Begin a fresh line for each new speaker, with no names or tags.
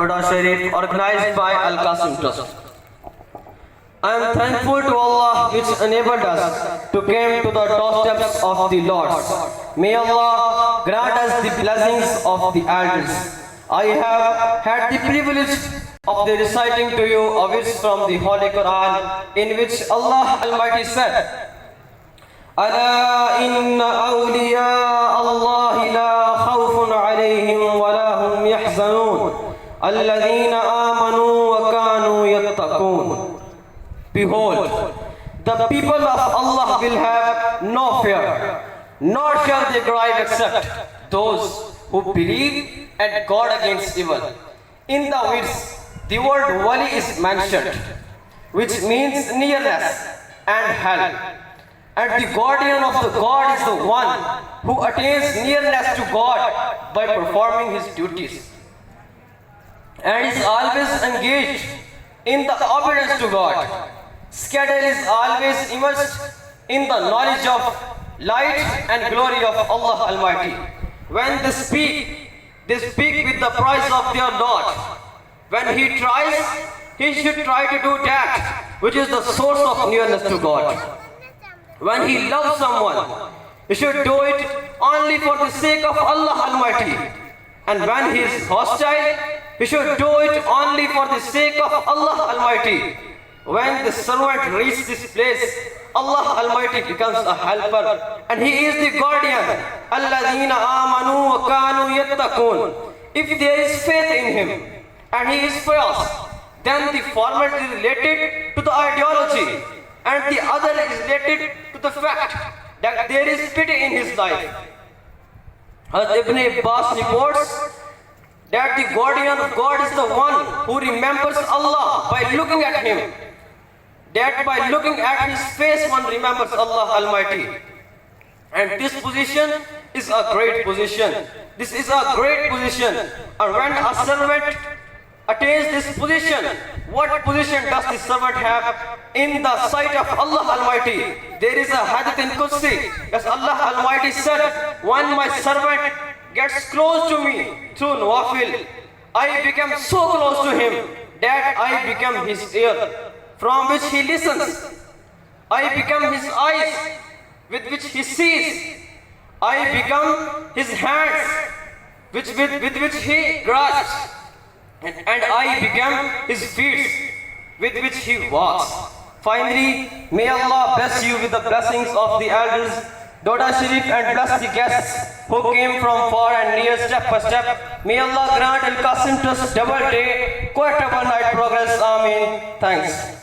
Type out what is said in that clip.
Doda Shareef organized by Al-Qasim Trust. I am thankful to Allah which enabled us to come to the doorsteps of the Lord. May Allah grant us the blessings of the elders. I have had the privilege of the reciting to you a verse from the Holy Quran in which Allah Almighty said, ألا إن أولياء الله لا خوف عليهم ولا هم يحزنون الذين آمنوا وكانوا يتقون. Behold, the people of Allah will have no fear, nor shall they grieve except those who believe and guard against evil. In the verse, the word wali is mentioned, which means nearness and help. And the guardian of the God is the one who attains nearness to God by performing his duties and is always engaged in the obedience to God. Scattered is always immersed in the knowledge of light and glory of Allah Almighty. When they speak with the price of their Lord. When he tries, he should try to do that which is the source of nearness to God. When he loves someone, he should do it only for the sake of Allah Almighty. And when he is hostile, he should do it only for the sake of Allah Almighty. When the servant reaches this place, Allah Almighty becomes a helper and he is the guardian. الَّذِينَ آمَنُوا وَكَانُوا يَتَّقُونَ. If there is faith in him and he is pious, then the former is related to the ideology and the other is related to the fact that there is pity in his life. As Ibn Abbas reports that the guardian of God is the one who remembers Allah by looking at him. That by looking at his face one remembers Allah Almighty. And this position is a great position. This is a great position. And when a servant attains this position, what position does the servant have in the sight of Allah Almighty? There is a hadith in Qudsi, as Allah Almighty said, when my servant gets close to me through Nawafil, I become so close to him that I become his ear from which he listens. I become his eyes with which he sees. I become his hands with which he grasps. And I become his feet with which he walks. Finally, may Allah bless you with the blessings of the elders, Dhoda Shareef, and bless the guests who came from far and near step by step. May Allah grant Al-Qasim Trust double day, quadruple night progress. Ameen. Thanks.